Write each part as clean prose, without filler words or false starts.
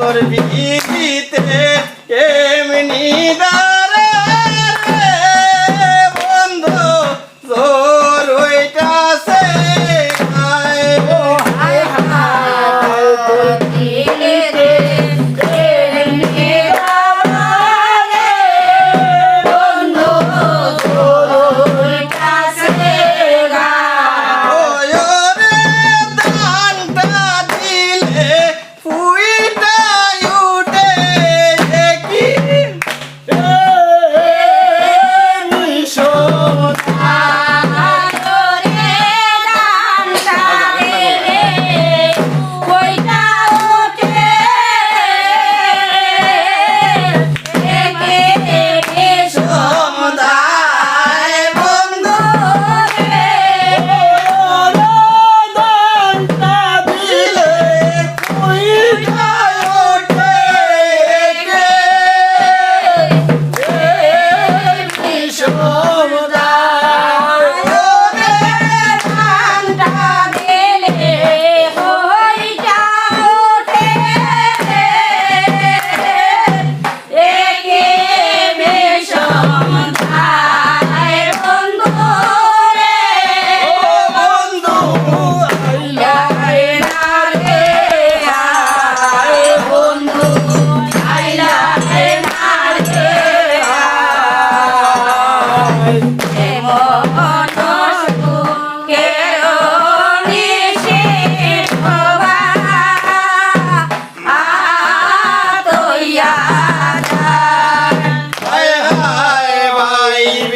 তোর বিদিতে এমনি দাঁড়ায়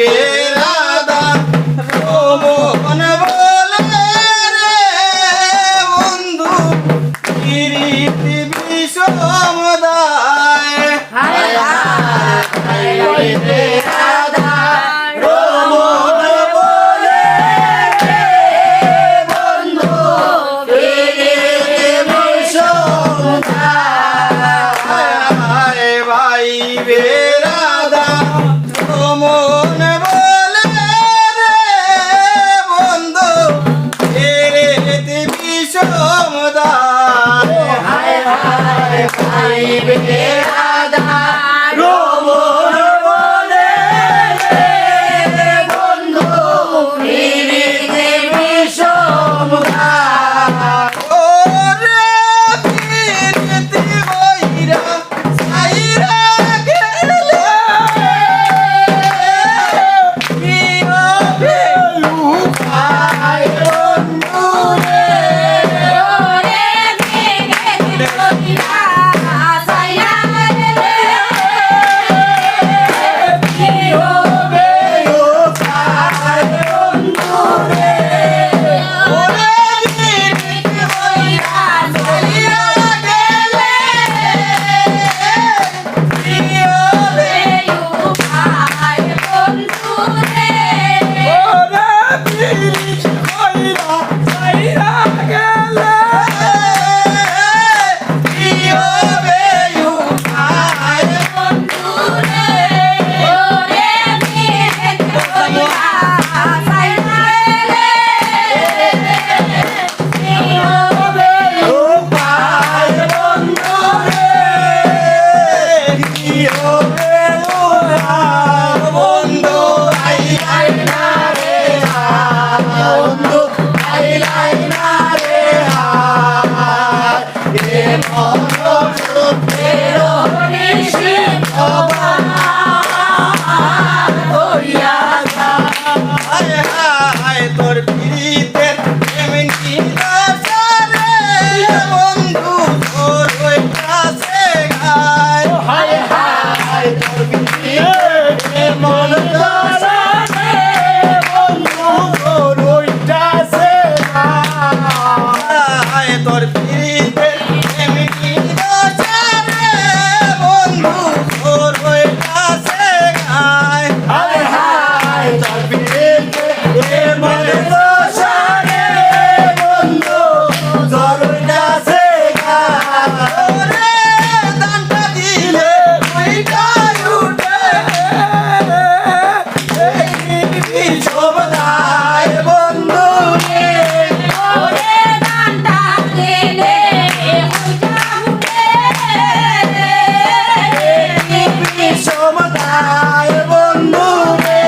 বেরাদা রোমন বলে রে বন্ধু প্রীতি বিষমদায় হায় হায় বেরাদা রোমন বলে রে বন্ধু প্রীতি বিষমদায় ভাই বেরাদা রোমন বলে রে বন্ধু প্রীতি বিষমদায় হায় হায় ভাই বেরাদা রোমন বলে রে বন্ধু প্রীতি বিষমদায় ওরে প্রীতি বইরা ছাইরা গেলে কি হবে উপায় বন্ধু রে ওরে ভেঙে কইরা সাইয়া গেলে কি হবে উপায় বন্ধু রে ওরে প্রীতি বইরা ছাইরা গেলে কি হবে উপায় বন্ধু রে ওরে প্রীতি বইরা ছাইরা গেলে কি হবে উপায় বন্ধু রে ওরে ভেঙে কইরা সাইয়া গেলে কি হবে উপায় বন্ধু রে কি হবে উপায় বন্ধু আইলাই না রে বন্ধু আইলাই না রে এ মন সুখের নিশি হইয়া হায় হায় তোর পিরিতের এমনি দাসারে বন্ধু তোর ওই কাছে গায় হায় হায় তোর পিরিতের এমন দাসারে বন্ধু তোর ওই কাছে গায় তোর পিরিতের এমনি দাসারে বন্ধু তোর ওই কাছে গায় হায় হায় তোর পিরিতের এমন দাসারে বন্ধু তোর ওই কাছে গায় ওরে দানটা দিলে ওইটাই উঠে এই বিষমদায় বন্ধু রে ওরে গানটা গেলে হইটা উঠে বিষমদায় বন্ধু রে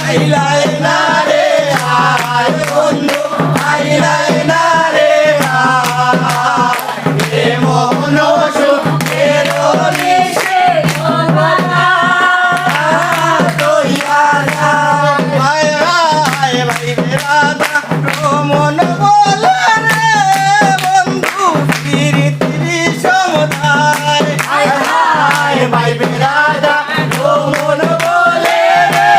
আইলাই না রে আয় বন্ধু আইলাই না রে এ মন সুখের নিশে লইয়া যা হায় হায় ভাই বেরাদা রোমন বলে রে বন্ধু প্রীতি বিষমদায় হায় হায় ভাই বেরাদা রোমন বলে রে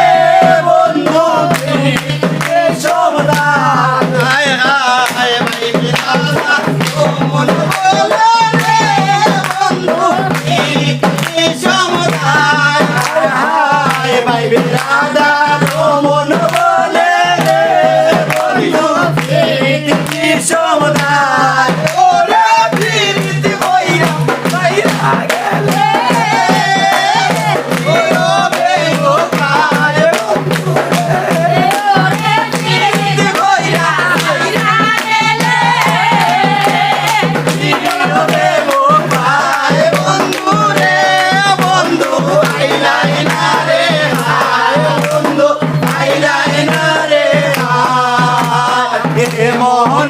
বন্ধু প্রীতি বিষমদায় হায় হায় ভাই বেরাদা রোমন বলে রে বন্ধু প্রীতি বিষমদায় হায় হায় ভাই বেরাদা রোমন বলে রে বন্ধু প্রীতি বিষমদায় ওরে প্রীতি বইরা বাইরা গেলে কি হবে উপায় বন্ধু রে ওরে প্রীতি বইরা সাইয়া গেলে কি হবে উপায় বন্ধু রে বন্ধু আইলাই না রে হায় বন্ধু আইলাই না রে হায় এ মন